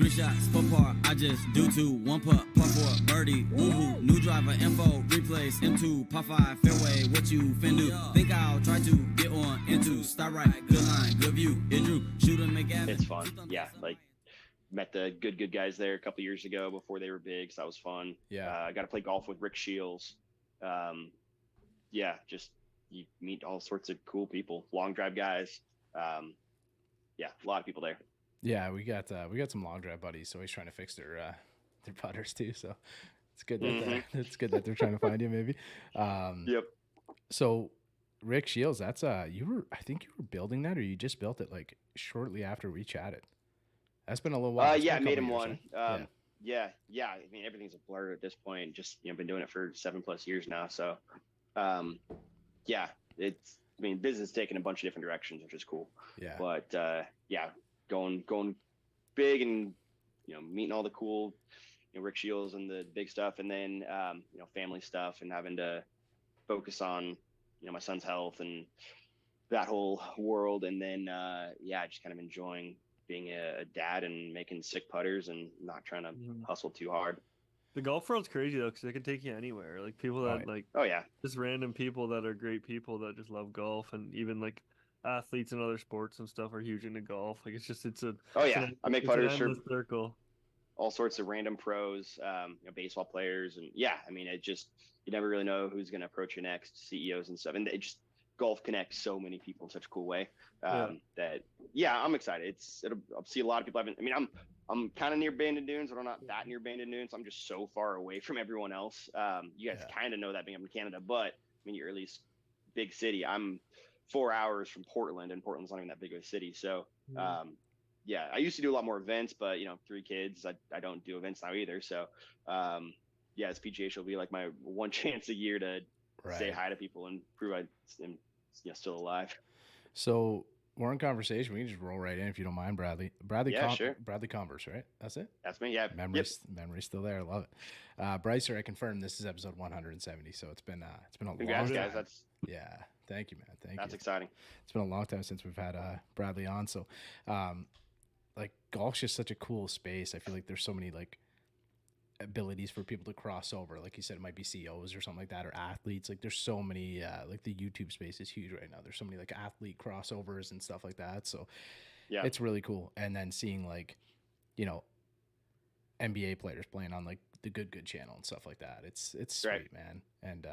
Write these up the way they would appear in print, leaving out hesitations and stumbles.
3 shots, 4 par, I just do 2. 1 putt, par 4, birdie, woohoo. New driver, info, replace, M2, par 5, fairway, what you fin do? Think I'll try to get on into, start right, good line, good view, it drew, shoot and make It's fun, yeah, like met the good guys there a couple years ago before they were big, so that was fun. Yeah. I got to play golf with Rick Shields. Yeah, just you meet all sorts of cool people, long drive guys. Yeah, a lot of people there. Yeah, we got some long drive buddies, so he's trying to fix their putters too. So it's good that it's good that they're trying to find you, maybe. Yep. So Rick Shields, that's I think you were building that, or you just built it like shortly after we chatted. That's been a little while. Yeah, I made him years, one. right? Yeah. I mean, everything's a blur at this point. Just been doing it for 7+ years now. So, yeah, it's. I mean, business taking a bunch of different directions, which is cool. Yeah. But yeah, going big and meeting all the cool Rick Shields and the big stuff, and then family stuff, and having to focus on my son's health and that whole world, and then just kind of enjoying being a dad and making sick putters and not trying to hustle too hard. The golf world's crazy though, because it can take you anywhere. Like people that just random people that are great people that just love golf, and even like athletes and other sports and stuff are huge into golf. Like I make putters for circle. All sorts of random pros, baseball players, and I mean, it just, you never really know who's going to approach you next, CEOs and stuff, and it just, golf connects so many people in such a cool way that I'm excited. I'll see a lot of people. I'm kind of near Bandon Dunes, but I'm not that near Bandon Dunes. I'm just so far away from everyone else. You guys kind of know that being up in Canada, but I mean, you're at least big city. I'm 4 hours from Portland, and Portland's not even that big of a city. So, I used to do a lot more events, but 3 kids, I don't do events now either. So, this PGA will be like my one chance a year to say hi to people and prove I'm still alive. So we're in conversation. We can just roll right in if you don't mind, Bradley. Sure. Bradley Converse, right? That's it? That's me, yeah. Memory's still there. I love it. Brycer, I confirm this is episode 170, so it's been a long Congrats, time. guys. Thank you, man. Thank you. That's exciting. It's been a long time since we've had Bradley on. So, like, golf's just such a cool space. I feel like there's so many like abilities for people to cross over. Like you said, it might be CEOs or something like that, or athletes. Like there's so many, like the YouTube space is huge right now. There's so many like athlete crossovers and stuff like that. So it's really cool. And then seeing like, NBA players playing on like the Good channel and stuff like that. It's sweet, man. And,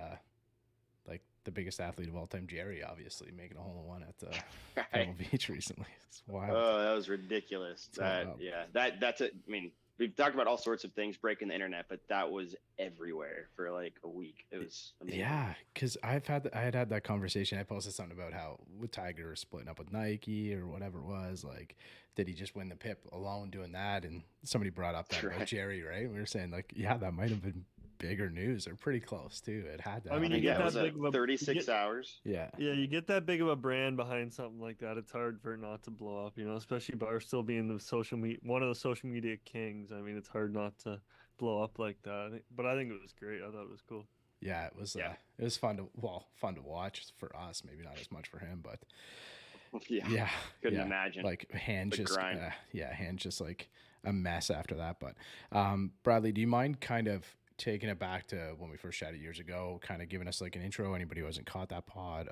like the biggest athlete of all time, Jerry, obviously making a hole-in-one at Pebble Beach recently. It's wild. Oh, that was ridiculous. That's it. I mean, we've talked about all sorts of things breaking the internet, but that was everywhere for like a week. It was amazing. Yeah, because I had that conversation. I posted something about how with Tiger splitting up with Nike or whatever it was. Like, did he just win the PIP alone doing that? And somebody brought up that about Jerry, right? We were saying like, that might have been bigger news, or pretty close too. It had to. I mean, you get that big of a 36 hours. Yeah, you get that big of a brand behind something like that. It's hard for it not to blow up, especially by still being one of the social media kings. I mean, it's hard not to blow up like that. But I think it was great. I thought it was cool. Yeah, it was. It was fun to watch for us. Maybe not as much for him, but couldn't imagine. Like hand just like a mess after that. But Bradley, do you mind kind of taking it back to when we first chatted years ago, kind of giving us like an intro, anybody who hasn't caught that pod?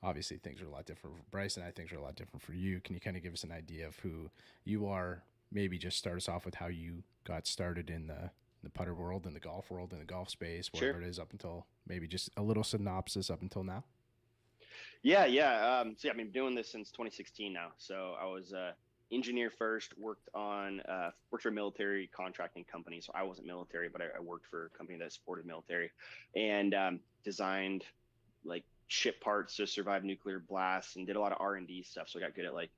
Obviously things are a lot different for Bryce, and I think are a lot different for you. Can you kind of give us an idea of who you are? Maybe just start us off with how you got started in the putter world, in the golf world, in the golf space, whatever it is, up until maybe just a little synopsis up until now. So I've been doing this since 2016 now. So I was engineer first, worked for a military contracting company. So I wasn't military, but I worked for a company that supported military, and designed like ship parts to survive nuclear blasts, and did a lot of R&D stuff. So I got good at like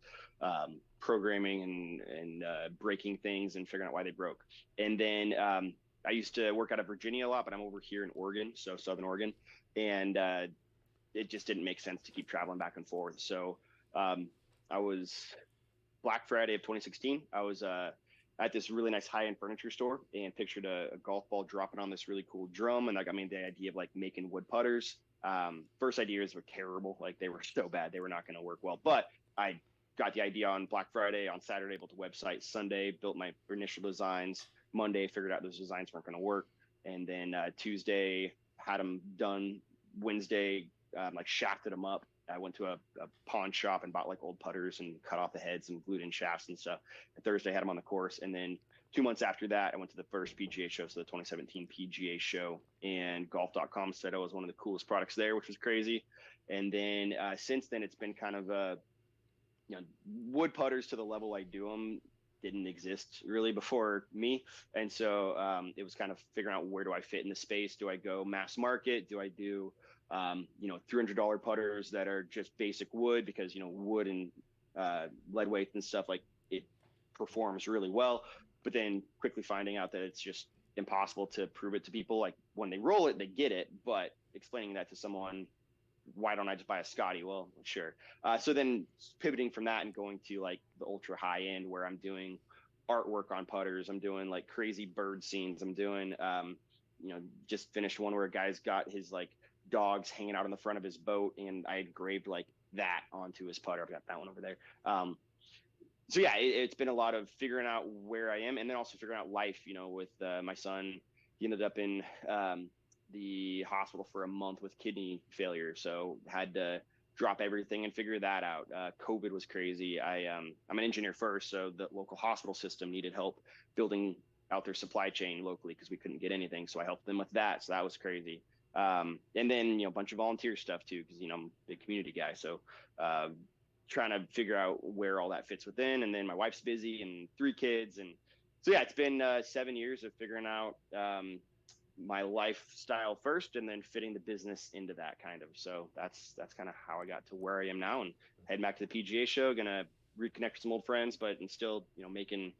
programming and breaking things and figuring out why they broke. And then I used to work out of Virginia a lot, but I'm over here in Oregon, so Southern Oregon, and it just didn't make sense to keep traveling back and forth. So I was Black Friday of 2016. I was at this really nice high-end furniture store and pictured a golf ball dropping on this really cool drum, and that got me the idea of like making wood putters. First ideas were terrible. Like they were so bad, they were not going to work well, but I got the idea on Black Friday. On Saturday, built a website. Sunday, built my initial designs. Monday, figured out those designs weren't going to work. And then Tuesday, had them done. Wednesday, like shafted them up. I went to a pawn shop and bought like old putters and cut off the heads and glued in shafts and stuff. And Thursday, had them on the course. And then 2 months after that, I went to the first PGA show, so the 2017 PGA show, and golf.com said I was one of the coolest products there, which was crazy. And then since then, it's been kind of wood putters to the level I do them didn't exist really before me. And so it was kind of figuring out, where do I fit in the space? Do I go mass market? Do I do, $300 putters that are just basic wood, because, wood and lead weight and stuff, like, it performs really well, but then quickly finding out that it's just impossible to prove it to people. Like, when they roll it, they get it, but explaining that to someone, why don't I just buy a Scotty? Well, sure. So then pivoting from that and going to like the ultra high end, where I'm doing artwork on putters. I'm doing like crazy bird scenes. I'm doing, just finished one where a guy's got his like dogs hanging out on the front of his boat, and I engraved like that onto his putter. I've got that one over there. So yeah, it's been a lot of figuring out where I am, and then also figuring out life, with my son. He ended up in the hospital for a month with kidney failure, so had to drop everything and figure that out. COVID was crazy. I'm an engineer first, so the local hospital system needed help building out their supply chain locally because we couldn't get anything, so I helped them with that. So that was crazy. And then a bunch of volunteer stuff too, because I'm a big community guy, so trying to figure out where all that fits within. And then my wife's busy and 3 kids, and so yeah, it's been 7 years of figuring out my lifestyle first, and then fitting the business into that kind of. So that's kind of how I got to where I am now, and heading back to the PGA show, gonna reconnect with some old friends, but and still, making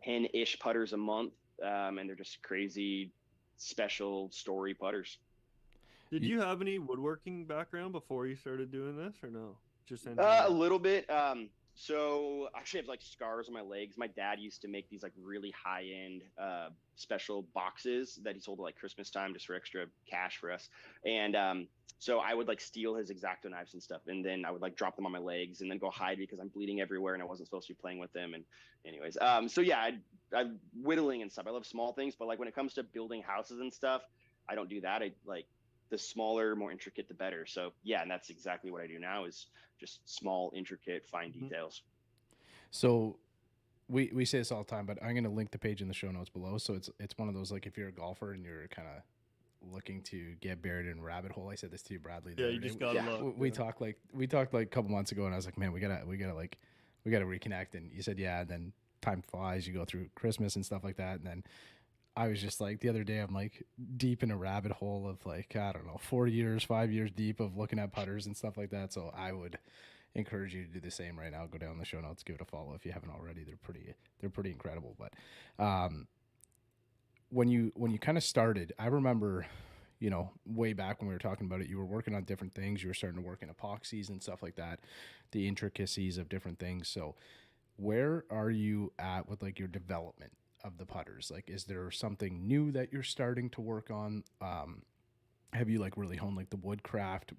10-ish putters a month. And they're just crazy special story putters. Did you have any woodworking background before you started doing this, or no? Just a little bit. So I actually have like scars on my legs. My dad used to make these like really high end special boxes that he sold at like Christmas time just for extra cash for us. And so I would like steal his X-Acto knives and stuff, and then I would like drop them on my legs and then go hide because I'm bleeding everywhere and I wasn't supposed to be playing with them. And anyways, so yeah, I whittling and stuff. I love small things, but like when it comes to building houses and stuff, I don't do that. I like the smaller, more intricate, the better. So yeah, and that's exactly what I do now, is just small, intricate, fine details. So we say this all the time, but I'm going to link the page in the show notes below. So it's one of those, like, if you're a golfer and you're kind of looking to get buried in a rabbit hole. I said this to you, Bradley. Yeah, you just got to look. We talked like a couple months ago, and I was like, man, we gotta reconnect. And you said, yeah. And then time flies. You go through Christmas and stuff like that, and then I was just like, the other day, I'm like deep in a rabbit hole of like, I don't know, 5 years deep of looking at putters and stuff like that. So I would encourage you to do the same right now. Go down the show notes, give it a follow if you haven't already. They're pretty incredible. But when you kind of started, I remember, way back when we were talking about it, you were working on different things. You were starting to work in epoxies and stuff like that, the intricacies of different things. So where are you at with like your development of the putters? Like, is there something new that you're starting to work on? Have you like really honed like the woodcraft,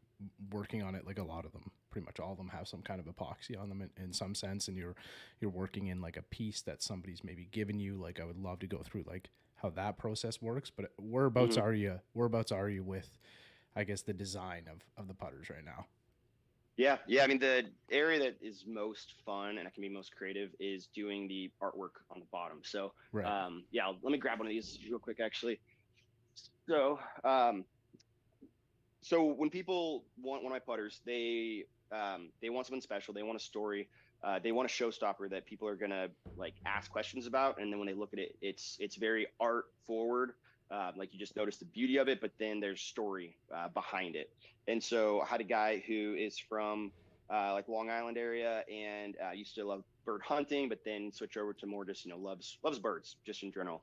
working on it? Like a lot of them, pretty much all of them have some kind of epoxy on them in some sense, and you're working in like a piece that somebody's maybe given you. Like, I would love to go through like how that process works, but whereabouts are you with, I guess, the design of the putters right now? Yeah. I mean, the area that is most fun and I can be most creative is doing the artwork on the bottom. So, right. Let me grab one of these real quick, actually. So, so when people want one of my putters, they want something special. They want a story. They want a showstopper that people are gonna like ask questions about, and then when they look at it, it's very art forward. Like, you just notice the beauty of it, but then there's story behind it. And so I had a guy who is from like Long Island area, and used to love bird hunting, but then switch over to more just loves birds just in general.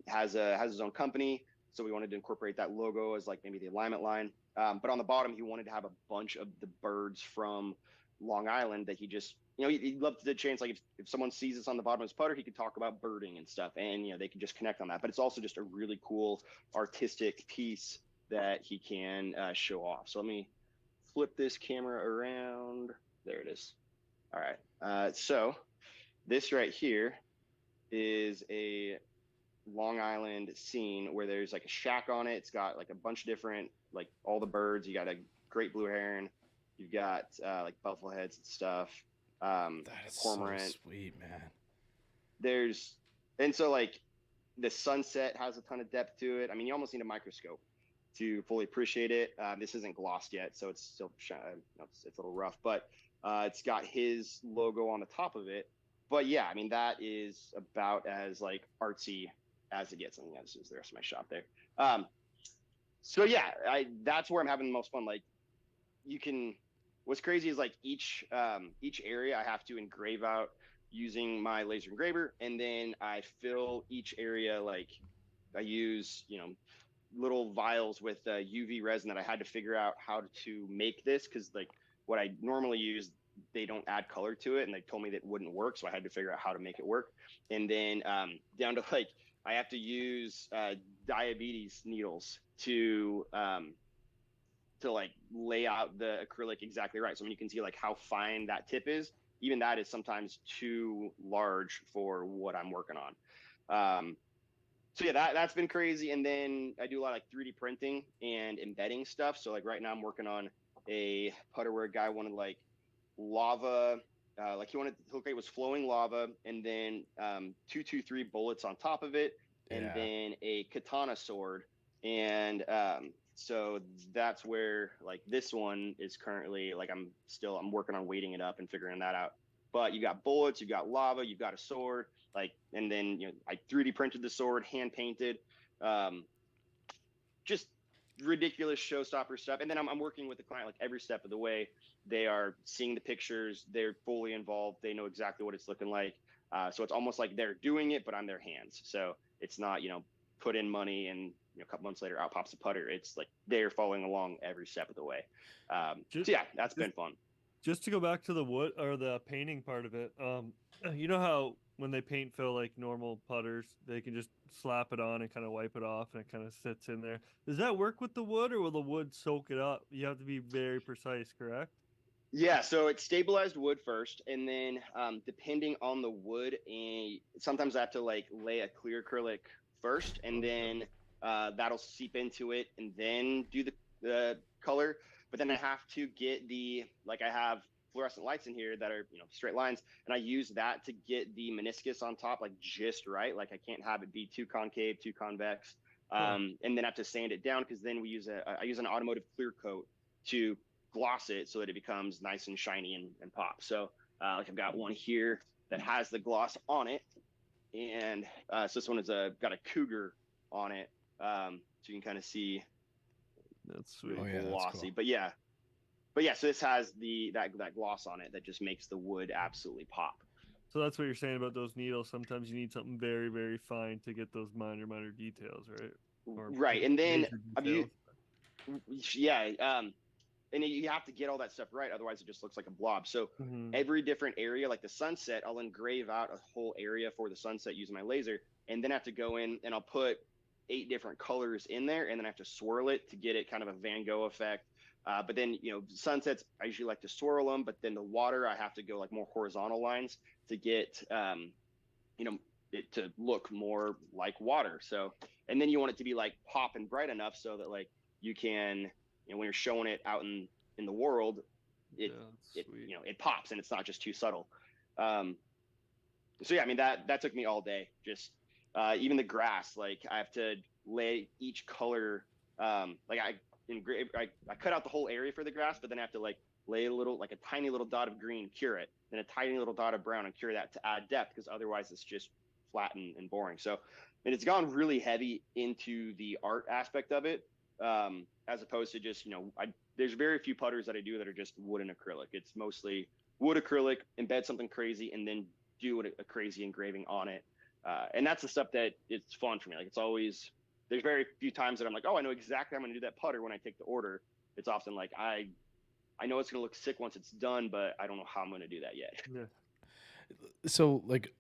Has his own company, so we wanted to incorporate that logo as like maybe the alignment line. But on the bottom, he wanted to have a bunch of the birds from Long Island that he just, he'd love the chance, like if someone sees this on the bottom of his putter, he could talk about birding and stuff, and they can just connect on that. But it's also just a really cool artistic piece that he can show off. So let me flip this camera around. There it is. All right. So this right here is a Long Island scene where there's like a shack on it. It's got like a bunch of different, like all the birds. You got a great blue heron. You've got like buffalo heads and stuff. That is cormorant. So sweet, man. And so like the sunset has a ton of depth to it. I mean, you almost need a microscope to fully appreciate it. This isn't glossed yet, so it's still it's a little rough, but it's got his logo on the top of it. But yeah, I mean, that is about as like artsy as it gets. I mean, this is the rest of my shop there. So yeah, that's where I'm having the most fun. Like what's crazy is like each area I have to engrave out using my laser engraver, and then I fill each area. Like I use, little vials with UV resin that I had to figure out how to make this, because like what I normally use, they don't add color to it, and they told me that wouldn't work, so I had to figure out how to make it work. And then down to like I have to use diabetes needles to like lay out the acrylic exactly right. So when you can see like how fine that tip is, even that is sometimes too large for what I'm working on. So yeah, that's been crazy. And then I do a lot of like 3D printing and embedding stuff. So like right now I'm working on a putter where a guy wanted like lava, like he wanted to look like it was flowing lava, and then 223 bullets on top of it, and then a katana sword. And so that's where like this one is currently like I'm working on weighting it up and figuring that out. But you got bullets, you got lava, you've got a sword, like, and then I 3D printed the sword, hand painted, just ridiculous showstopper stuff. And then I'm working with the client like every step of the way. They are seeing the pictures, they're fully involved, they know exactly what it's looking like. So it's almost like they're doing it, but on their hands. So it's not put in money and a couple months later out pops a putter. It's like they're following along every step of the way. So yeah, that's been fun. Just to go back to the wood or the painting part of it, you know how when they paint fill like normal putters, they can just slap it on and kind of wipe it off, and it kind of sits in there. Does that work with the wood, or will the wood soak it up? You have to be very precise, correct? Yeah, so it's stabilized wood first, and then depending on the wood, and sometimes I have to like lay a clear acrylic first, and then that'll seep into it, and then do the color. But then I have to get I have fluorescent lights in here that are straight lines, and I use that to get the meniscus on top like just right. Like I can't have it be too concave, too convex, and then I have to sand it down, because then I use an automotive clear coat to gloss it so that it becomes nice and shiny and pop. So like I've got one here that has the gloss on it, and so this one is got a cougar on it, so you can kind of see. That's sweet. Glossy. Cool. But yeah, so this has that gloss on it that just makes the wood absolutely pop. So that's what you're saying about those needles. Sometimes you need something very, very fine to get those minor details, right? Right. And then and you have to get all that stuff right, otherwise it just looks like a blob. So every different area, like the sunset, I'll engrave out a whole area for the sunset using my laser, and then I have to go in and I'll put 8 different colors in there, and then I have to swirl it to get it kind of a Van Gogh effect. But then, sunsets, I usually like to swirl them, but then the water, I have to go like more horizontal lines to get, it to look more like water. So, and then you want it to be like pop and bright enough so that like you can, when you're showing it out in the world, it pops and it's not just too subtle. So yeah, I mean, that took me all day. Just even the grass, like I have to lay each color, like I cut out the whole area for the grass, but then I have to like lay a tiny little dot of green, cure it, then a tiny little dot of brown and cure that to add depth, because otherwise it's just flat and boring. So, and it's gone really heavy into the art aspect of it, as opposed to just, there's very few putters that I do that are just wood and acrylic. It's mostly wood acrylic, embed something crazy, and then do a crazy engraving on it. And that's the stuff that it's fun for me. Like it's always, there's very few times that I'm like, oh, I know exactly how I'm going to do that putter when I take the order. It's often like, I know it's going to look sick once it's done, but I don't know how I'm going to do that yet. Yeah. So like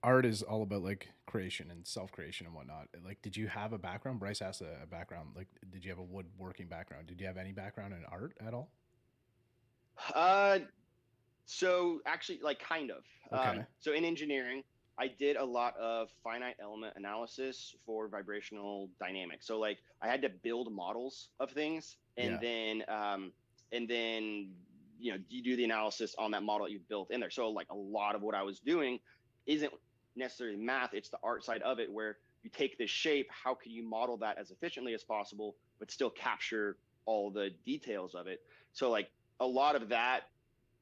art is all about like creation and self-creation and whatnot. Like, did you have a background? Bryce asked a background. Like, did you have a woodworking background? Did you have any background in art at all? So actually, like kind of. Okay. So in engineering, I did a lot of finite element analysis for vibrational dynamics. So like I had to build models of things, and then you know you do the analysis on that model that you've built in there. So like a lot of what I was doing isn't necessarily math; it's the art side of it, where you take this shape. How can you model that as efficiently as possible, but still capture all the details of it? So like a lot of that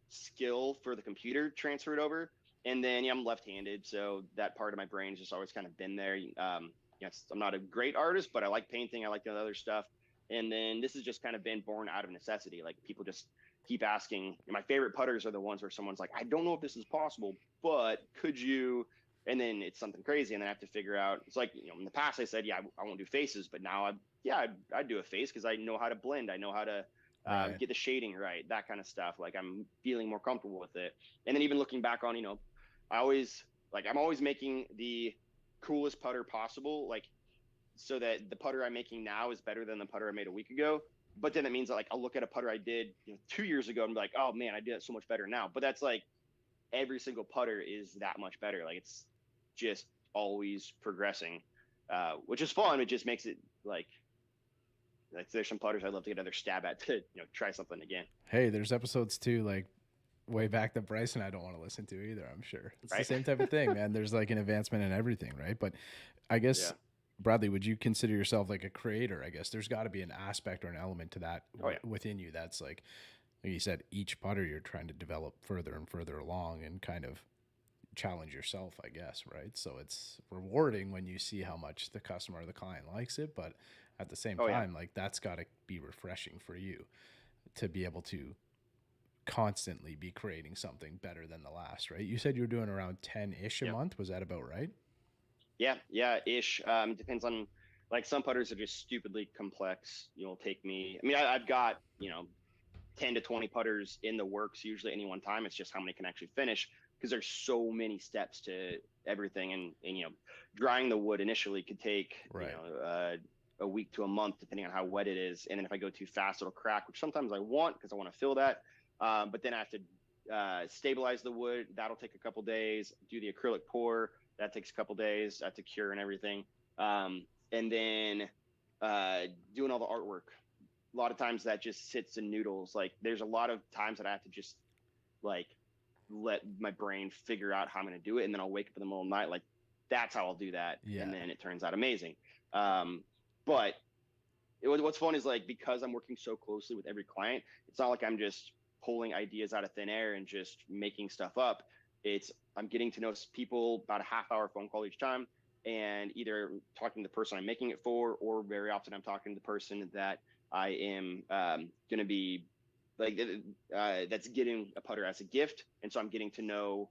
skill for the computer transferred over. And then I'm left-handed, so that part of my brain has just always kind of been there. Yes, I'm not a great artist, but I like painting. I like the other stuff. And then this has just kind of been born out of necessity. Like people just keep asking. My favorite putters are the ones where someone's like, I don't know if this is possible, but could you? And then it's something crazy, and then I have to figure out. It's like in the past I said, yeah, I won't do faces, but now I'd do a face because I know how to blend. I know how to get the shading right, that kind of stuff. Like I'm feeling more comfortable with it. And then even looking back on, I'm always making the coolest putter possible, like so that the putter I'm making now is better than the putter I made a week ago. But then it means that like I'll look at a putter I did 2 years ago and be like, oh man, I did it so much better now. But that's like every single putter is that much better. Like it's just always progressing, which is fun. It just makes it like there's some putters I'd love to get another stab at to try something again. Hey, there's episodes too, like way back that Bryson I don't want to listen to either. I'm sure it's the same type of thing, man. There's like an advancement in everything, right? But I guess Bradley, would you consider yourself like a creator? I guess there's got to be an aspect or an element to that within you that's like you said, each putter you're trying to develop further and further along and kind of challenge yourself, I guess, right? So it's rewarding when you see how much the customer or the client likes it, but at the same time, like that's got to be refreshing for you to be able to constantly be creating something better than the last, right? You said you were doing around 10-ish a month. Was that about right? Yeah, ish. Depends on, like some putters are just stupidly complex. You'll take me, I've got, 10 to 20 putters in the works usually at any one time. It's just how many can actually finish because there's so many steps to everything. And drying the wood initially could take, a week to a month, depending on how wet it is. And then if I go too fast, it'll crack, which sometimes I want because I want to fill that. But then I have to stabilize the wood. That'll take a couple days. Do the acrylic pour. That takes a couple days to cure and everything. And then doing all the artwork. A lot of times that just sits in noodles. Like there's a lot of times that I have to just like let my brain figure out how I'm going to do it. And then I'll wake up in the middle of the night. Like that's how I'll do that. Yeah. And then it turns out amazing. But what's fun is like, because I'm working so closely with every client, it's not like I'm just pulling ideas out of thin air and just making stuff up. I'm getting to know people about a half-hour phone call each time, and either talking to the person I'm making it for, or very often I'm talking to the person that I am going to be like that's getting a putter as a gift, and so I'm getting to know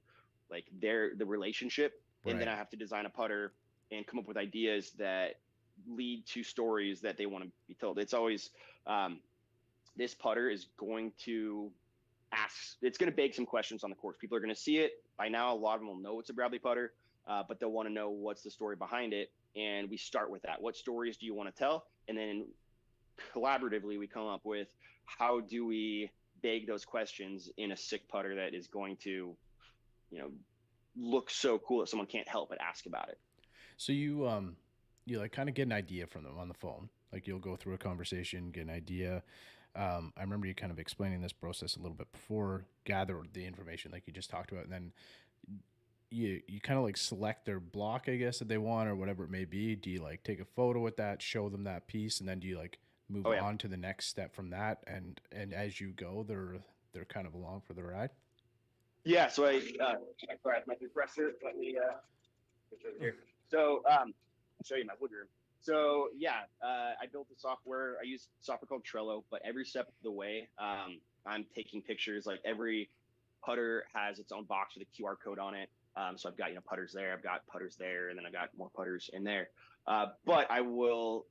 like the relationship, and then I have to design a putter and come up with ideas that lead to stories that they want to be told. It's always this putter is going to it's going to beg some questions on the course. People are going to see it by now. A lot of them will know it's a Bradley putter, but they'll want to know what's the story behind it. And we start with that. What stories do you want to tell? And then collaboratively, we come up with how do we beg those questions in a sick putter that is going to, look so cool that someone can't help but ask about it. So you like kind of get an idea from them on the phone. Like you'll go through a conversation, get an idea. I remember you kind of explaining this process a little bit before, gather the information like you just talked about, and then you kind of like select their block, I guess, that they want or whatever it may be. Do you like take a photo with that, show them that piece, and then do you like move on to the next step from that? And as you go, they're kind of along for the ride? Yeah, so I my compressor. Let me here. So I'll show you my wood room. So yeah, I built the software. I use software called Trello, but every step of the way, I'm taking pictures. Like every putter has its own box with a QR code on it. So I've got putters there. I've got putters there, and then I've got more putters in there. But I will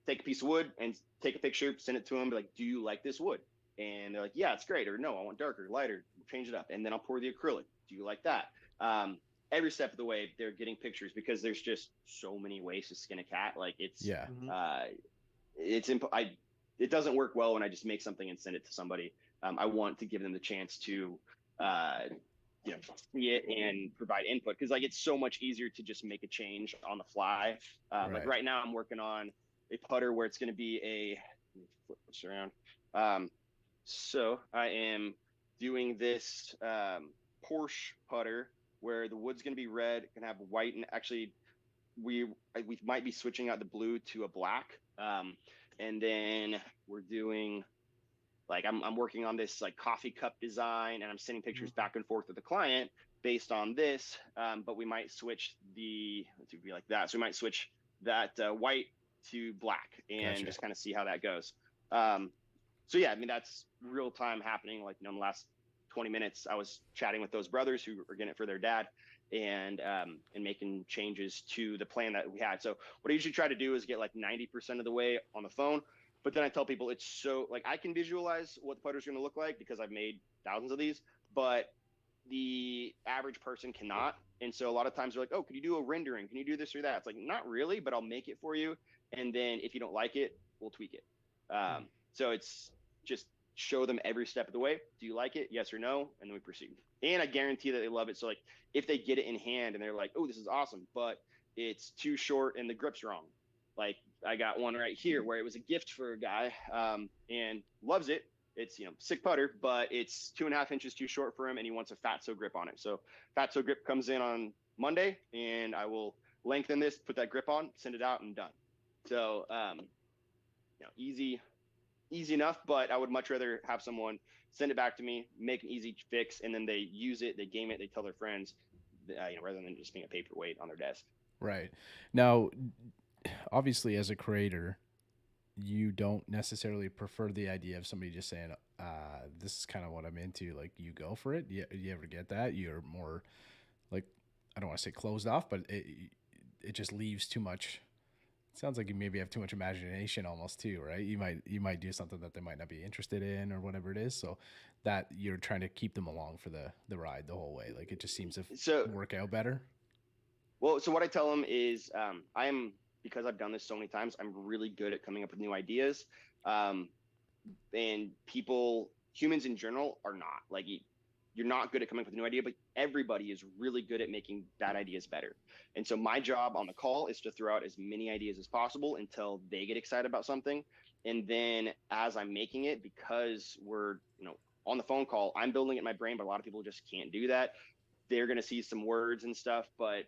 take a piece of wood and take a picture, send it to them. Be like, do you like this wood? And they're like, yeah, it's great. Or no, I want darker, lighter. Change it up. And then I'll pour the acrylic. Do you like that? Every step of the way, they're getting pictures because there's just so many ways to skin a cat. Like it doesn't work well when I just make something and send it to somebody. I want to give them the chance to see it and provide input, because like it's so much easier to just make a change on the fly. Like right now I'm working on a putter where it's going to be let me flip this around. So I am doing this Porsche putter where the wood's going to be red, can have white, and actually we might be switching out the blue to a black. And then we're doing, like, I'm working on this like coffee cup design, and I'm sending pictures back and forth with the client based on this. But we might switch let's be like that. So we might switch that white to black and just kind of see how that goes. So yeah, I mean, that's real time happening. Like, in the last 20 minutes, I was chatting with those brothers who are getting it for their dad, and making changes to the plan that we had. So what I usually try to do is get like 90% of the way on the phone. But then I tell people it's so, like, I can visualize what the putter's going to look like because I've made thousands of these, but the average person cannot. And so a lot of times they're like, oh, can you do a rendering? Can you do this or that? It's like, not really, but I'll make it for you. And then if you don't like it, we'll tweak it. So it's just show them every step of the way. Do you like it? Yes or no? And then we proceed. And I guarantee that they love it. So like if they get it in hand and they're like, oh, this is awesome, but it's too short and the grip's wrong. Like, I got one right here where it was a gift for a guy, and loves it. It's, sick putter, but it's 2.5 inches too short for him, and he wants a Fatso grip on it. So Fatso grip comes in on Monday, and I will lengthen this, put that grip on, send it out, and done. So, easy enough, but I would much rather have someone send it back to me, make an easy fix, and then they use it, they game it, they tell their friends, rather than just being a paperweight on their desk. Right. Now, obviously, as a creator, you don't necessarily prefer the idea of somebody just saying, this is kind of what I'm into. Like, you go for it. You ever get that? You're more like, I don't want to say closed off, but it just leaves too much. It sounds like you maybe have too much imagination almost too, right? You might do something that they might not be interested in or whatever it is. So that you're trying to keep them along for the ride the whole way. Like, it just seems to work out better. Well, so what I tell them is, because I've done this so many times, I'm really good at coming up with new ideas. And humans in general are not. Like, you're not good at coming up with a new idea, but everybody is really good at making bad ideas better. And so my job on the call is to throw out as many ideas as possible until they get excited about something. And then as I'm making it, because we're, on the phone call, I'm building it in my brain, but a lot of people just can't do that. They're going to see some words and stuff, but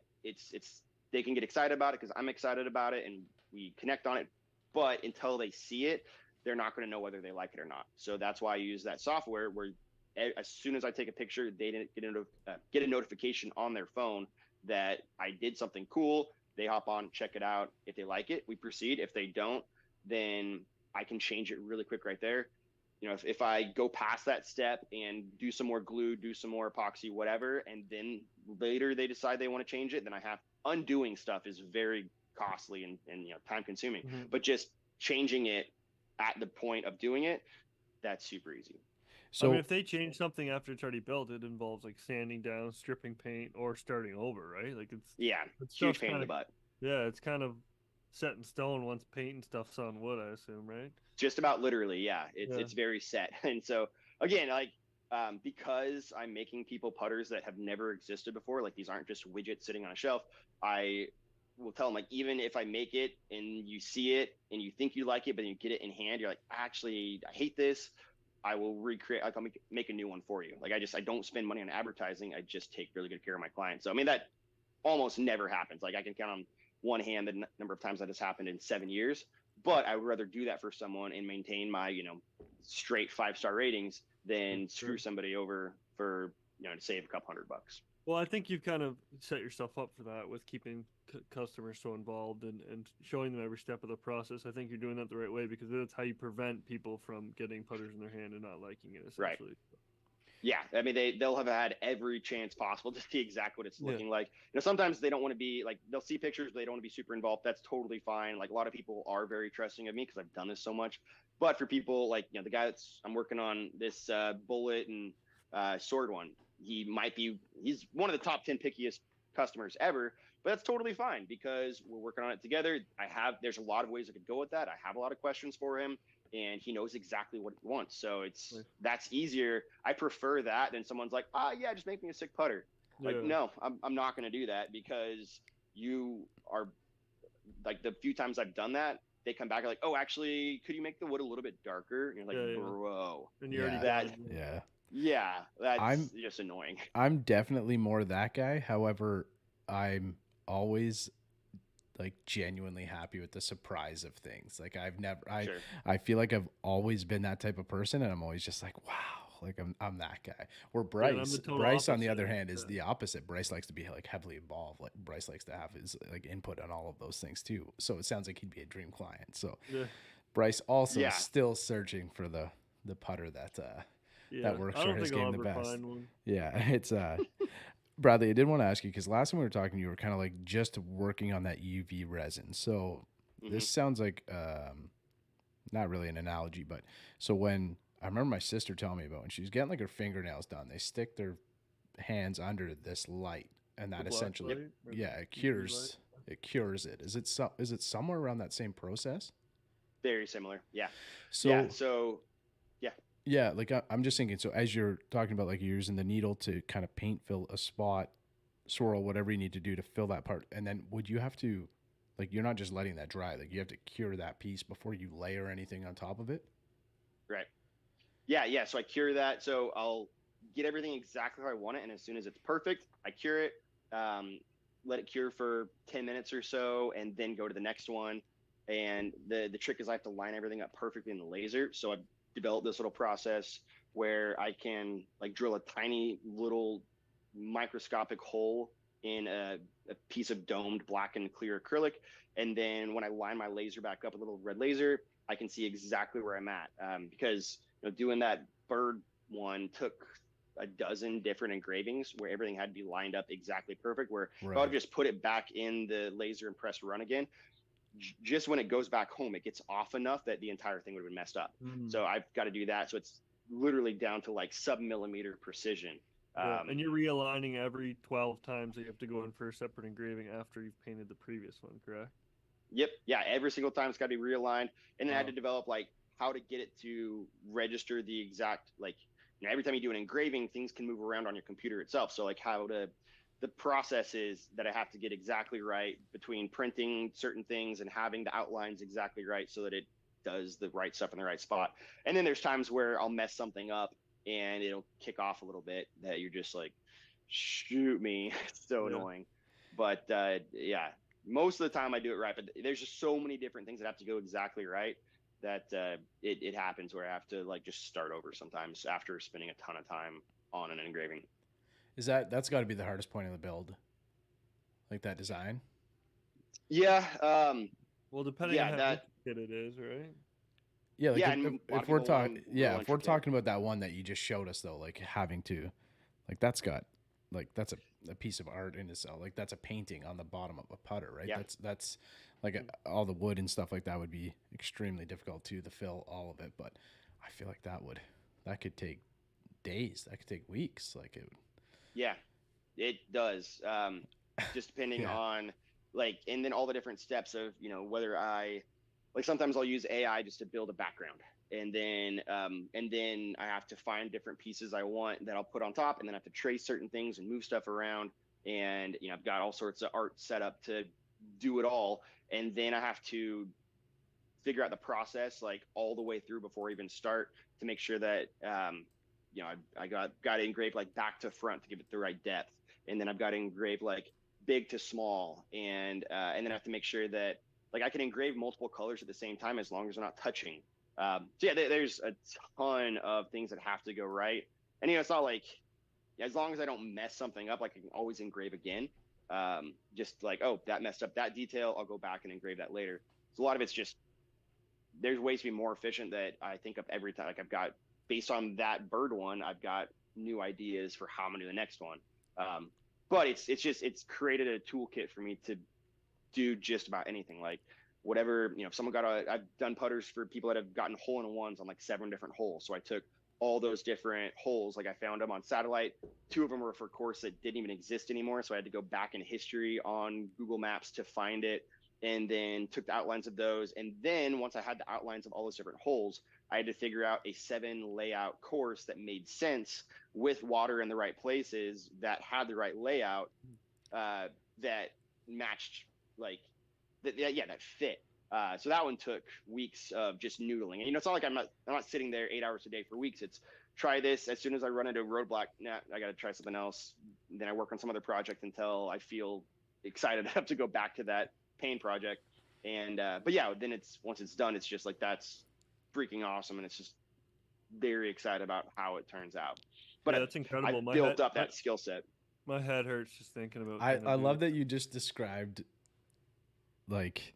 they can get excited about it because I'm excited about it and we connect on it. But until they see it, they're not going to know whether they like it or not. So that's why I use that software where as soon as I take a picture, they get a notification on their phone that I did something cool. They hop on, check it out. If they like it, we proceed. If they don't, then I can change it really quick right there. If I go past that step and do some more glue, do some more epoxy, whatever, and then later they decide they want to change it, then undoing stuff is very costly and time consuming. Mm-hmm. But just changing it at the point of doing it, that's super easy. So if they change something after it's already built, it involves like sanding down, stripping paint, or starting over, right? Like it's huge pain in the butt. Yeah, it's kind of set in stone once paint and stuff's on wood, I assume, right? Just about literally, yeah. It's very set. And so again, like, because I'm making people putters that have never existed before, like these aren't just widgets sitting on a shelf, I will tell them, like, even if I make it and you see it and you think you like it, but then you get it in hand, you're like, actually, I hate this. I will recreate, I'll make a new one for you. Like, I don't spend money on advertising. I just take really good care of my clients. So, I mean, that almost never happens. Like, I can count on one hand the number of times that has happened in 7 years, but I would rather do that for someone and maintain my, straight 5-star ratings than screw somebody over for, to save a couple $100. Well, I think you've kind of set yourself up for that with keeping customers so involved and showing them every step of the process. I think you're doing that the right way because that's how you prevent people from getting putters in their hand and not liking it, essentially. Right. Yeah, I mean, they'll have had every chance possible to see exactly what it's looking like. Sometimes they don't want to be like, they'll see pictures, but they don't want to be super involved. That's totally fine. Like, a lot of people are very trusting of me because I've done this so much. But for people like, the guy I'm working on this bullet and sword one, he's one of the top 10 pickiest customers ever, but that's totally fine because we're working on it together. There's a lot of ways I could go with that. I have a lot of questions for him. and he knows exactly what he wants. So that's easier. I prefer that than someone's like, yeah, just make me a sick putter. Like, no, I'm not going to do that, because you are like, the few times I've done that, they come back like, oh, actually, could you make the wood a little bit darker? And you're like, bro, and you already that's just annoying. I'm definitely more that guy. However, I'm always like genuinely happy with the surprise of things. Like I feel like I've always been that type of person, and I'm always just like, wow, like I'm that guy. Where Bryce on the other hand is the opposite. Bryce likes to be like heavily involved. Like Bryce likes to have his like input on all of those things too. So it sounds like he'd be a dream client. So Bryce also is still searching for the putter that works for his game the best. Yeah, it's Bradley, I did want to ask you, because last time we were talking, you were kind of like just working on that UV resin. So this sounds like not really an analogy, but so when I remember my sister telling me about when she was getting like her fingernails done, they stick their hands under this light, and that essentially it cures it. Is it somewhere around that same process? Very similar. Yeah. Yeah, like I'm just thinking, so as you're talking about like you're using the needle to kind of paint fill a spot, swirl, whatever you need to do to fill that part, and then would you have to, like, you're not just letting that dry, like you have to cure that piece before you layer anything on top of it? Right. Yeah. So I cure that. So I'll get everything exactly how I want it, and as soon as it's perfect, I cure it, let it cure for 10 minutes or so, and then go to the next one. And the trick is I have to line everything up perfectly in the laser. So I've developed this little process where I can like drill a tiny little microscopic hole in a piece of domed black and clear acrylic. And then when I line my laser back up, a little red laser, I can see exactly where I'm at. Because doing that bird one took a dozen different engravings where everything had to be lined up exactly perfect, where if I would just put it back in the laser and press run again, just when it goes back home, it gets off enough that the entire thing would have been messed up. So I've got to do that. So it's literally down to like sub-millimeter precision. And you're realigning every 12 times that you have to go in for a separate engraving after you've painted the previous one, correct? Yep. Yeah. Every single time it's got to be realigned. And then I had to develop like how to get it to register the exact, like, every time you do an engraving, things can move around on your computer itself. So like the process is that I have to get exactly right between printing certain things and having the outlines exactly right so that it does the right stuff in the right spot. And then there's times where I'll mess something up and it'll kick off a little bit that you're just like, shoot me. It's so annoying. But most of the time I do it right. But there's just so many different things that have to go exactly right that it happens where I have to like just start over sometimes after spending a ton of time on an engraving. That's got to be the hardest point of the build, like that design? Yeah. Well, depending on how good it is, right? Yeah. Like if we're talking about that one that you just showed us, though, like having to, like that's a piece of art in itself. Like that's a painting on the bottom of a putter, right? Yeah. That's like all the wood and stuff like that would be extremely difficult to fill all of it. But I feel like that could take days. That could take weeks. Like it would. Yeah, it does. Just depending on like, and then all the different steps of, whether sometimes I'll use AI just to build a background, and then I have to find different pieces I want that I'll put on top, and then I have to trace certain things and move stuff around. And, I've got all sorts of art set up to do it all. And then I have to figure out the process, like all the way through before I even start, to make sure that, I got to engrave like back to front to give it the right depth. And then I've got to engrave like big to small. And then I have to make sure that like I can engrave multiple colors at the same time as long as they're not touching. There's a ton of things that have to go right. And, it's not like, as long as I don't mess something up, like I can always engrave again. Just like, oh, that messed up that detail, I'll go back and engrave that later. So a lot of it's just, there's ways to be more efficient that I think of every time. Like I've got, based on that bird one, I've got new ideas for how I'm gonna do the next one. But it's created a toolkit for me to do just about anything. Like whatever, if someone I've done putters for people that have gotten hole-in-ones on like 7 different holes. So I took all those different holes, like I found them on satellite. 2 of them were for a course that didn't even exist anymore. So I had to go back in history on Google Maps to find it. and then took the outlines of those. And then once I had the outlines of all those different holes, I had to figure out a 7 layout course that made sense with water in the right places, that had the right layout, that matched, like that fit. So that one took weeks of just noodling. And it's not like I'm not sitting there 8 hours a day for weeks. It's try this. As soon as I run into a roadblock, I got to try something else. Then I work on some other project until I feel excited enough to go back to that pain project. And but yeah, then once it's done, it's just like, that's freaking awesome, and it's just very excited about how it turns out. But that's incredible. I built up that skill set. My head hurts just thinking about. I love that you just described like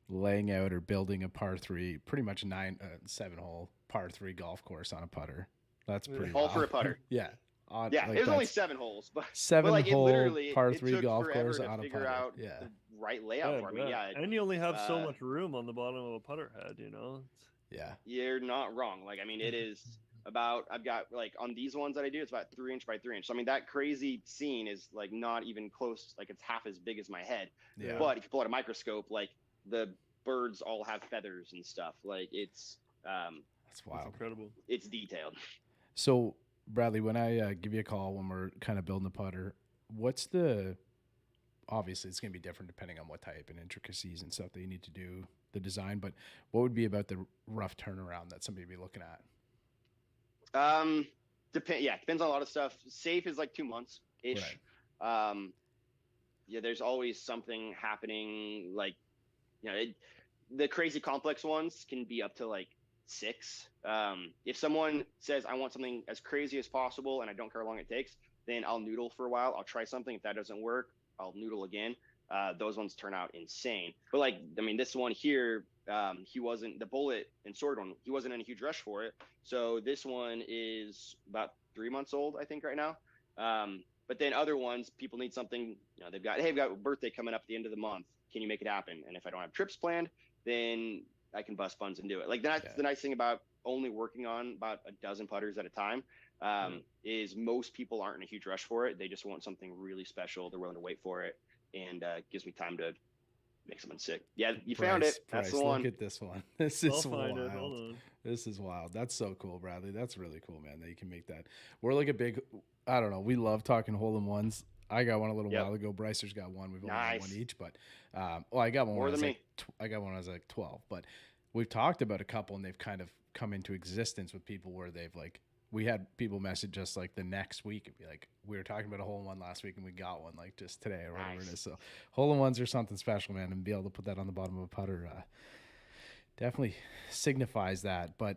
laying out or building a par 3, pretty much 7-hole par 3 golf course on a putter. That's pretty all for a putter. Yeah. It was only 7 holes, but 7-hole par 3 golf course on a putter. The right layout for me. Yeah. And you only have so much room on the bottom of a putter head, Yeah. You're not wrong. Like, I mean, it is about, I've got, like, on these ones that I do, it's about 3 inch by 3 inch. So I mean, that crazy scene is like not even close. Like, it's half as big as my head. Yeah. But if you pull out a microscope, like, the birds all have feathers and stuff. Like, it's that's wild. It's incredible. It's detailed. So Bradley, when I give you a call when we're kind of building a putter, obviously it's going to be different depending on what type and intricacies and stuff that you need to do the design, but what would be about the rough turnaround that somebody would be looking at? Depends on a lot of stuff. Safe is like 2 months ish. Right. There's always something happening. Like, the crazy complex ones can be up to like 6. If someone says, I want something as crazy as possible and I don't care how long it takes, then I'll noodle for a while. I'll try something. If that doesn't work, I'll noodle again. Those ones turn out insane. But like, I mean, this one here, he wasn't, the bullet and sword one, he wasn't in a huge rush for it. So this one is about 3 months old, I think, right now. But then other ones, people need something, they've got a birthday coming up at the end of the month. Can you make it happen? And if I don't have trips planned, then I can bust funds and do it. Like, that's the nice thing about only working on about a dozen putters at a time, is most people aren't in a huge rush for it. They just want something really special. They're willing to wait for it, and gives me time to make someone sick. Yeah, you found it. That's the one. Look at this one. This is wild. Hold on. This is wild. That's so cool, Bradley. That's really cool, man, that you can make that. We're like a big, I don't know, we love talking hole-in-ones. I got one a little while ago. Brycer's got one. We've only got one each, but I got one more than me. I got one when I was like 12, but we've talked about a couple, and they've kind of come into existence with people where they've like, we had people message us like the next week and be like, we were talking about a hole-in-one last week and we got one like just today or whatever it is. So hole-in-ones are something special, man, and be able to put that on the bottom of a putter definitely signifies that. But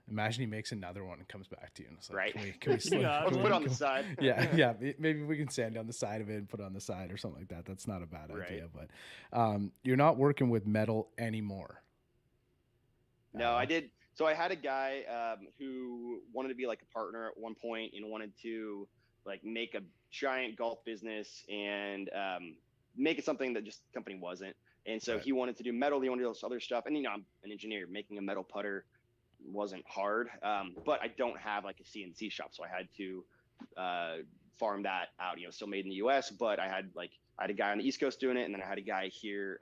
imagine he makes another one and comes back to you and it's like, right? Can we let's put it on the side. Yeah. Maybe we can sand down the side of it and put it on the side or something like that. That's not a bad idea. But you're not working with metal anymore. No, I did. So I had a guy who wanted to be like a partner at one point and wanted to like make a giant golf business and make it something that just the company wasn't. And so he wanted to do metal. He wanted to do this other stuff. And I'm an engineer. Making a metal putter wasn't hard, but I don't have like a CNC shop, so I had to farm that out. Still made in the U.S., but I had a guy on the East Coast doing it, and then I had a guy here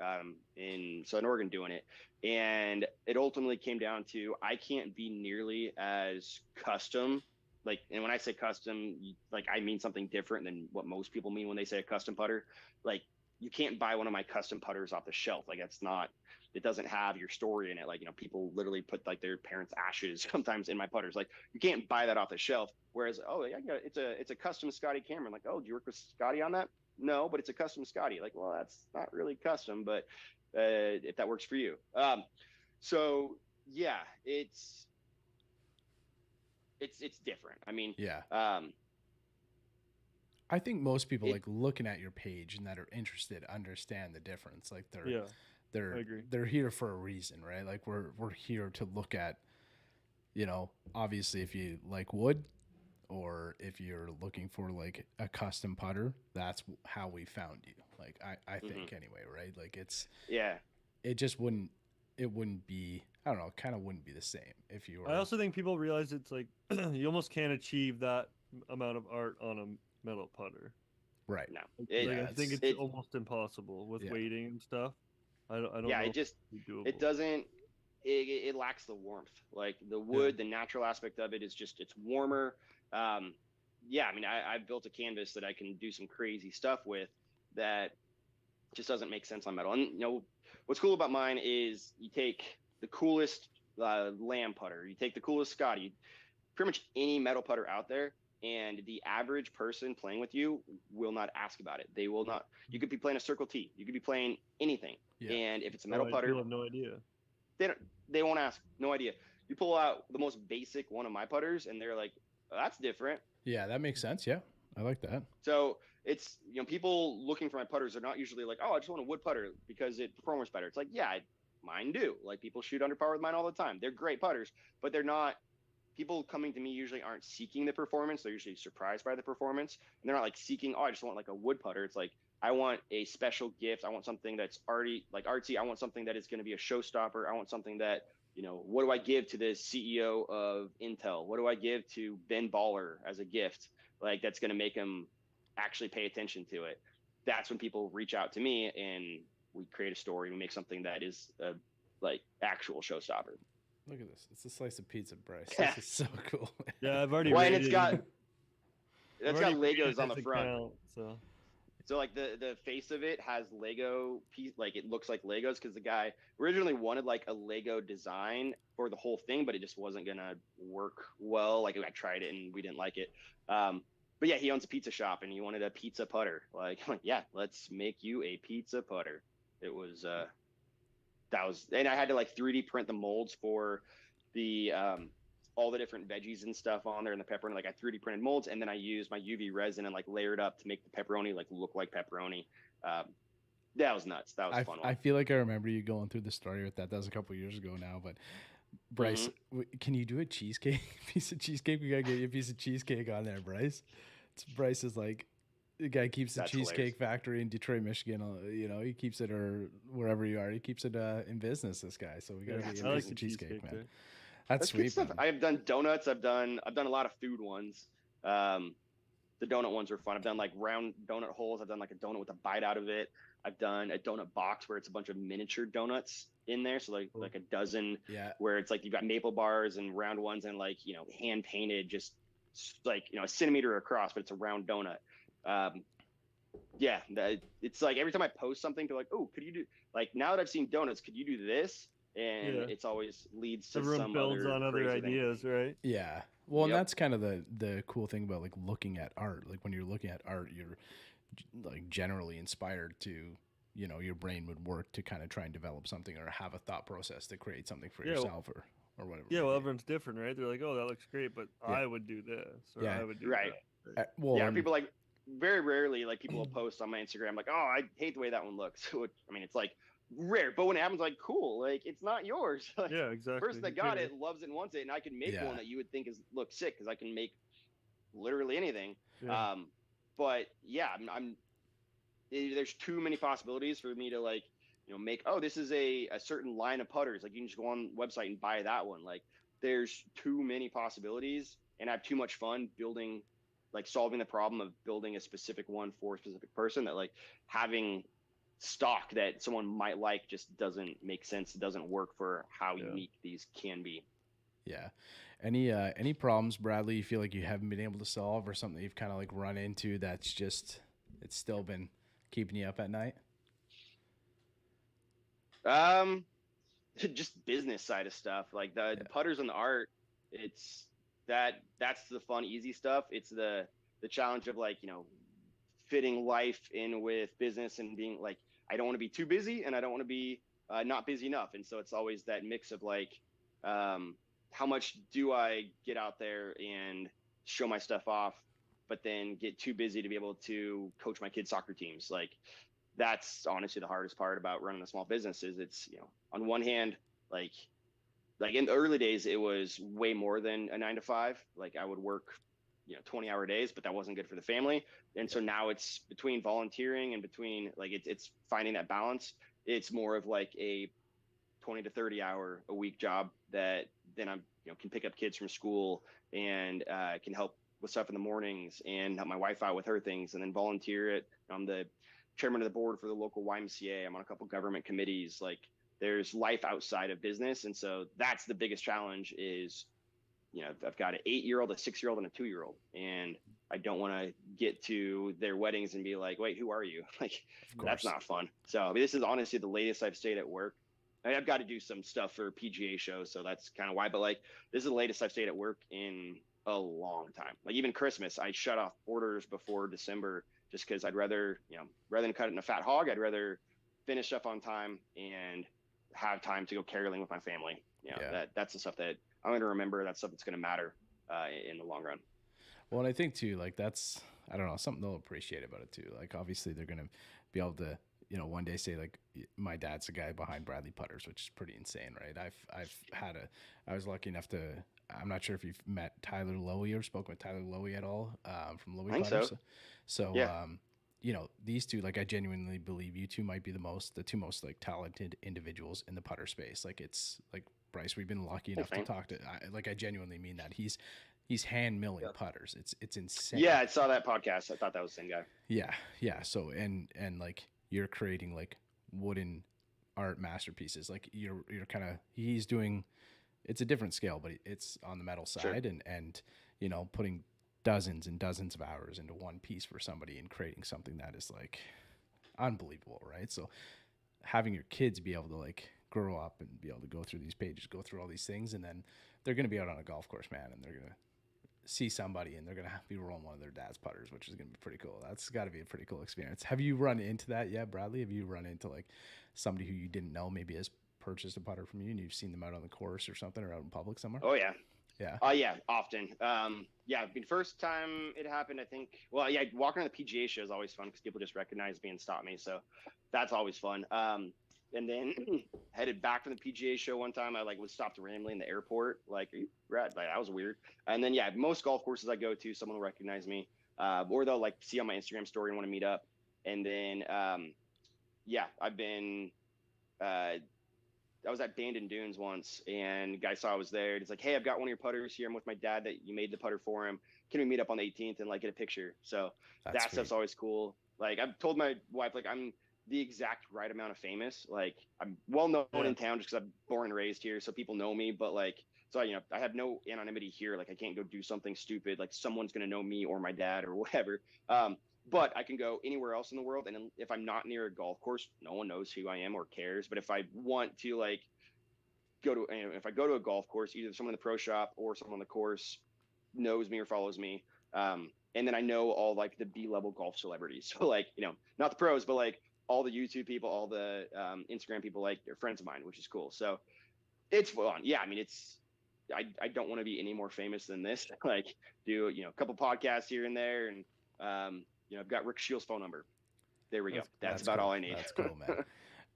in Southern Oregon doing it. And it ultimately came down to I can't be nearly as custom. And when I say custom, I mean something different than what most people mean when they say a custom putter. Like, you can't buy one of my custom putters off the shelf. It doesn't have your story in it. People literally put their parents' ashes sometimes in my putters. You can't buy that off the shelf. Whereas, it's a custom Scotty Cameron. Do you work with Scotty on that? No, but it's a custom Scotty. Well, that's not really custom, but if that works for you. So yeah, it's different. I mean, I think most people looking at your page and that are interested understand the difference. They're here for a reason, right? We're here to look at, obviously if you like wood or if you're looking for a custom putter, that's how we found you. I think anyway, right? It just wouldn't be, I don't know, it kind of wouldn't be the same if you were. I also think people realize it's you almost can't achieve that amount of art on a metal putter. Right. No. I think it's almost impossible with weighting and stuff. I don't yeah, know it doesn't, it lacks the warmth. Like the wood, the natural aspect of it is just, it's warmer. Yeah, I mean, I've built a canvas that I can do some crazy stuff with that just doesn't make sense on metal. And what's cool about mine is you take the coolest lamb putter, you take the coolest Scotty, pretty much any metal putter out there, and the average person playing with you will not ask about it. They will not. You could be playing a Circle T, you could be playing anything, and if it's a metal putter, people have no idea. They won't ask. No idea. You pull out the most basic one of my putters, and they're like, oh, "That's different." Yeah, that makes sense. Yeah, I like that. So it's, people looking for my putters are not usually like, "Oh, I just want a wood putter because it performs better." It's like, yeah, mine do. Like, people shoot under par with mine all the time. They're great putters, but they're not. People coming to me usually aren't seeking the performance. They're usually surprised by the performance, and they're not like seeking, "Oh, I just want like a wood putter." It's like, I want a special gift. I want something that's already like artsy. I want something that is going to be a showstopper. I want something that, what do I give to the CEO of Intel? What do I give to Ben Baller as a gift? Like, that's going to make him actually pay attention to it. That's when people reach out to me, and we create a story. We make something that is a like actual showstopper. Look at this. It's a slice of pizza, Bryce. This is so cool. Yeah, I've already. Well, and it's got Legos on the front. So like the face of it has Lego piece, like it looks like Legos, because the guy originally wanted like a Lego design for the whole thing, but it just wasn't gonna work well. Like, I tried it and we didn't like it. But yeah, he owns a pizza shop and he wanted a pizza putter. Like, yeah, let's make you a pizza putter. It was and I had to like 3D print the molds for the all the different veggies and stuff on there, and the pepperoni. Like, I 3D printed molds, and then I used my UV resin and like layered up to make the pepperoni like look like pepperoni. That was nuts. That was a fun one. I feel like I remember you going through the story with that. That was a couple years ago now, but Bryce, can you do a cheesecake? Piece of cheesecake? We gotta get you a piece of cheesecake on there, Bryce. Bryce is like, the guy keeps the Cheesecake Factory in Detroit, Michigan. He keeps it, or wherever you are, he keeps it in business. This guy, so we gotta get you a piece of cheesecake, man. That's sweet stuff. I've done donuts. I've done a lot of food ones. The donut ones are fun. I've done like round donut holes. I've done like a donut with a bite out of it. I've done a donut box where it's a bunch of miniature donuts in there. So like a dozen, where it's like you've got maple bars and round ones, and like, hand painted, just like, a centimeter across, but it's a round donut. It's like every time I post something, to like, "Oh, could you do, like, now that I've seen donuts, could you do this?" And it's always leads to everyone builds on other ideas, right? Yeah. Well, and that's kind of the cool thing about like looking at art. Like, when you're looking at art, you're like generally inspired to, your brain would work to kind of try and develop something, or have a thought process to create something for yourself, or whatever. Yeah, well, everyone's different, right? They're like, "Oh, that looks great, but I would do this," or "I would do that." Right. People like, very rarely, like, people will post on my Instagram like, "Oh, I hate the way that one looks." I mean, it's like rare, but when it happens, like, cool, like, it's not yours. Like, yeah, exactly. The person that got it loves it and wants it, and I can make one that you would think looks sick, because I can make literally anything. Yeah. But yeah, there's too many possibilities for me to like, make, "Oh, this is a certain line of putters." Like, you can just go on the website and buy that one. Like, there's too many possibilities, and I have too much fun building, like, solving the problem of building a specific one for a specific person, that like having stock that someone might like just doesn't make sense. It doesn't work for how unique these can be. Yeah. Any problems, Bradley, you feel like you haven't been able to solve, or something you've kind of like run into that's just, it's still been keeping you up at night? Just business side of stuff, like the putters and the art. That's the fun, easy stuff. It's the challenge of like, fitting life in with business, and being like, I don't want to be too busy, and I don't want to be not busy enough. And so it's always that mix of like, how much do I get out there and show my stuff off, but then get too busy to be able to coach my kids' soccer teams. Like, that's honestly the hardest part about running a small business. Is it's, on one hand, like in the early days, it was way more than a 9 to 5. Like, I would work, 20-hour days, but that wasn't good for the family. And so now it's between volunteering and between like, it's finding that balance. It's more of like a 20 to 30 hour a week job that then I'm, can pick up kids from school, and can help with stuff in the mornings, and help my wife out with her things, and then volunteer it. I'm the chairman of the board for the local YMCA. I'm on a couple government committees. Like there's life outside of business. And so that's the biggest challenge is, you know, I've got an 8-year-old, a 6-year-old, and a 2-year-old. And I don't want to get to their weddings and be like, wait, who are you? Like, that's not fun. So I mean, this is honestly the latest I've stayed at work. I mean, I've got to do some stuff for PGA shows. So that's kind of why, but like, this is the latest I've stayed at work in a long time. Like even Christmas, I shut off orders before December just because I'd rather, you know, rather than cut it in a fat hog, I'd rather finish up on time and have time to go caroling with my family. You know, that's the stuff that I'm going to remember. That's stuff that's going to matter in the long run. Well, and I think too, like that's, I don't know, something they'll appreciate about it too. Like obviously they're going to be able to, you know, one day say like my dad's the guy behind Bradley putters, which is pretty insane, right? I was lucky enough to, I'm not sure if you've met Tyler Lowy or spoken with Tyler Lowy at all from Lowy Putters. So you know, these two, like I genuinely believe you two might be the two most like talented individuals in the putter space. Like it's like Bryce, we've been lucky enough to talk to. I genuinely mean that he's hand milling putters. It's insane. Yeah, I saw that podcast. I thought that was the same guy. Yeah. So and like you're creating like wooden art masterpieces. Like you're kind of he's doing. It's a different scale, but it's on the metal side, and you know, putting dozens and dozens of hours into one piece for somebody and creating something that is like unbelievable, right? So having your kids be able to like grow up and be able to go through these pages, go through all these things, and then they're going to be out on a golf course, man, and they're going to see somebody and they're going to be rolling one of their dad's putters, which is going to be pretty cool. That's got to be a pretty cool experience. Have you run into that yet, Bradley? Have you run into like somebody who you didn't know maybe has purchased a putter from you and you've seen them out on the course or something or out in public somewhere? Oh yeah. Yeah, often. I mean, first time it happened, I think, well, yeah, walking on the PGA show is always fun because people just recognize me and stop me. So that's always fun. And then headed back from the PGA show one time, I like was stopped randomly in the airport. Like, are you Brad? Like, that was weird. And then, most golf courses I go to, someone will recognize me, or they'll like see on my Instagram story and want to meet up. And then, I've been, I was at Bandon Dunes once and the guy saw I was there. He's like, hey, I've got one of your putters here. I'm with my dad that you made the putter for him. Can we meet up on the 18th and like get a picture? So that stuff's always cool. Like I've told my wife, like I'm the exact right amount of famous. Like I'm well known in town just because I'm born and raised here. So people know me, but like, so, you know, I have no anonymity here. Like I can't go do something stupid. Like someone's going to know me or my dad or whatever. But I can go anywhere else in the world. And if I'm not near a golf course, no one knows who I am or cares. But if I want to like if I go to a golf course, either someone in the pro shop or someone on the course knows me or follows me. And then I know all like the B-level golf celebrities. So like, you know, not the pros, but like all the YouTube people, all the Instagram people, like they're friends of mine, which is cool. So it's fun. Yeah. I mean, I don't want to be any more famous than this. Like do, you know, a couple podcasts here and there. And, you know, I've got Rick Shields' phone number. There we go. That's about cool. all I need. That's cool, man.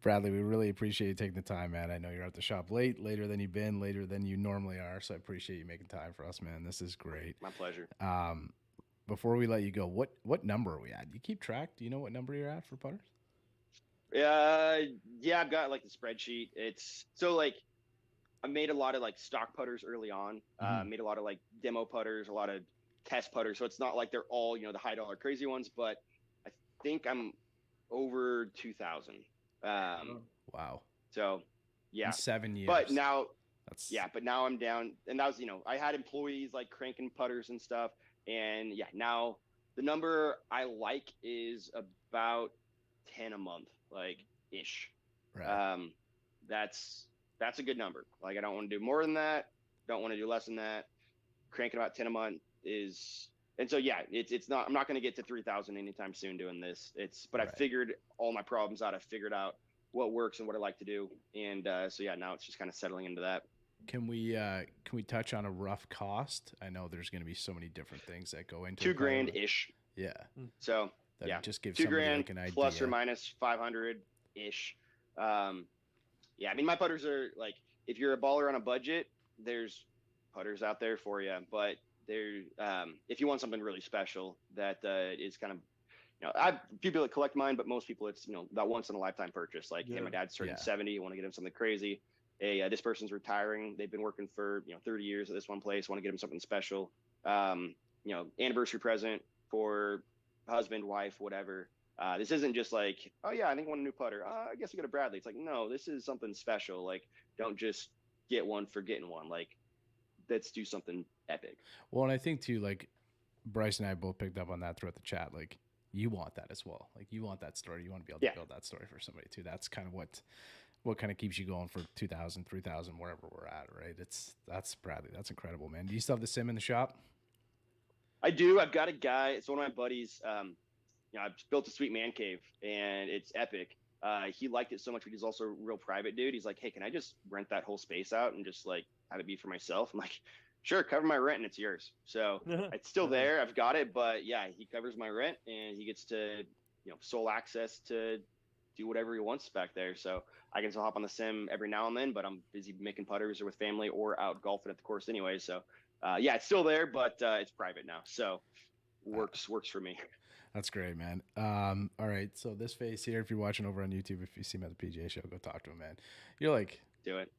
Bradley, we really appreciate you taking the time, man. I know you're at the shop later than you've been, later than you normally are. So I appreciate you making time for us, man. This is great. My pleasure. Before we let you go, what number are we at? Do you keep track? Do you know what number you're at for putters? Yeah, I've got like the spreadsheet. It's so like I made a lot of like stock putters early on. Made a lot of like demo putters, a lot of test putters. So it's not like they're all, you know, the high dollar crazy ones, but I think I'm over 2,000. Wow. So yeah, in 7 years. But now I'm down, and that was, you know, I had employees like cranking putters and stuff. And yeah, now the number I like is about 10 a month, like ish. Right. That's a good number. Like I don't want to do more than that. Don't want to do less than that. Cranking about 10 a month is, and so yeah, it's not, I'm not going to get to 3,000 anytime soon doing this. But I figured all my problems out. I figured out what works and what I like to do. And so yeah, now it's just kind of settling into that. Can we touch on a rough cost? I know there's going to be so many different things that go into $2,000 ish. Yeah. So that just gives $2,000 like an idea. Plus or minus 500 ish. Yeah, I mean, my putters are like, if you're a baller on a budget, there's putters out there for you. But if you want something really special that is kind of, you know, I have people that collect mine, but most people it's, you know, that once in a lifetime purchase. Like, hey, my dad's turning 70, you want to get him something crazy. Hey, this person's retiring. They've been working for, you know, 30 years at this one place. Want to get them something special. You know, anniversary present for husband, wife, whatever. This isn't just like, oh yeah, I think I want a new putter. I guess I go to Bradley. It's like, no, this is something special. Like, don't just get one for getting one. Like, let's do something epic. Well, and I think too, like Bryce and I both picked up on that throughout the chat. Like, you want that as well. Like, you want that story. You want to be able to build that story for somebody too. That's kind of what kind of keeps you going for 2,000, 3,000, wherever we're at, right? That's Bradley. That's incredible, man. Do you still have the sim in the shop? I do. I've got a guy. It's one of my buddies. I've built a sweet man cave, and it's epic. He liked it so much, but he's also a real private dude. He's like, hey, can I just rent that whole space out and just like have it be for myself? I'm like, sure, cover my rent and it's yours. So it's still there. I've got it, but yeah, he covers my rent and he gets to, sole access to do whatever he wants back there. So I can still hop on the sim every now and then, but I'm busy making putters or with family or out golfing at the course anyway. So yeah, it's still there, but it's private now. So works for me. That's great, man. All right. So this face here, if you're watching over on YouTube, if you see him at the PGA show, go talk to him, man. You're like, do it,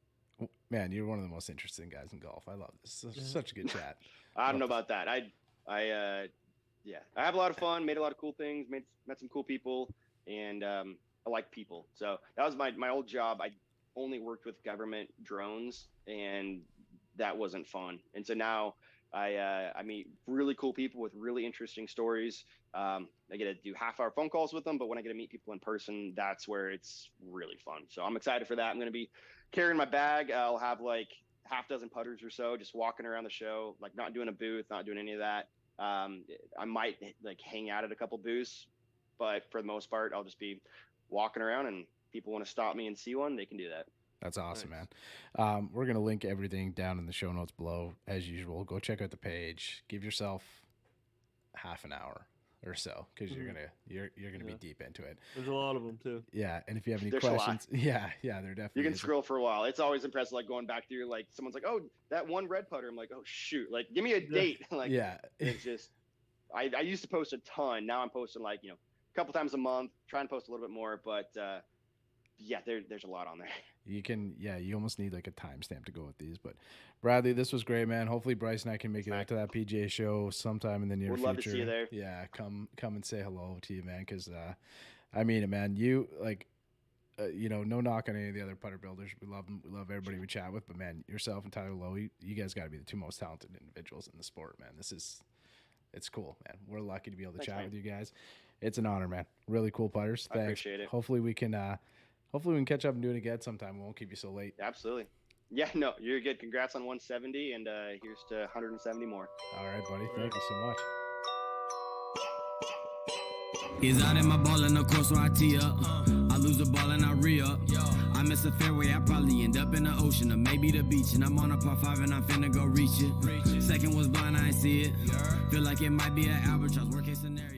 man. You're one of the most interesting guys in golf. I love this. Such a good chat. I don't know about that. I have a lot of fun, made a lot of cool things, met some cool people, and I like people. So that was my old job. I only worked with government drones, and that wasn't fun. And so now I meet really cool people with really interesting stories. I get to do half-hour phone calls with them, but when I get to meet people in person, that's where it's really fun. So I'm excited for that. I'm going to be carrying my bag. I'll have like half dozen putters or so, just walking around the show, like not doing a booth, not doing any of that. I might like hang out at a couple booths, but for the most part, I'll just be walking around, and people want to stop me and see one, they can do that. That's awesome, man. We're going to link everything down in the show notes below as usual. Go check out the page, give yourself half an hour or so, because you're gonna be deep into it. There's a lot of them too. Yeah, and if you have any questions, yeah, there definitely. You can scroll for a while. It's always impressive, like going back through, like someone's like, "Oh, that one red putter." I'm like, "Oh shoot!" Like, give me a date. Like, yeah, it's just. I used to post a ton. Now I'm posting like a couple times a month. Trying to post a little bit more, but yeah, there's a lot on there. You almost need like a timestamp to go with these. But Bradley, this was great, man. Hopefully Bryce and I can make it out to that PGA show sometime in the near future. We'd love to see you there. Yeah, come and say hello to you, man. Because I mean it, man. You like, no knock on any of the other putter builders. We love them. We love everybody we chat with. But man, yourself and Tyler Lowe, you guys got to be the two most talented individuals in the sport, man. It's cool, man. We're lucky to be able to chat with you guys. It's an honor, man. Really cool putters. Thanks. I appreciate it. Hopefully we can catch up and do it again sometime. We won't keep you so late. Absolutely. Yeah, no, you're good. Congrats on 170, and here's to 170 more. All right, buddy. Thank you so much. He's out in my ball in the course, so I tee up. I lose the ball and I re-up. I miss a fairway, I probably end up in the ocean or maybe the beach. And I'm on a par 5 and I'm finna go reach it. Second was blind, I ain't see it. Feel like it might be an albatross, worst case scenario.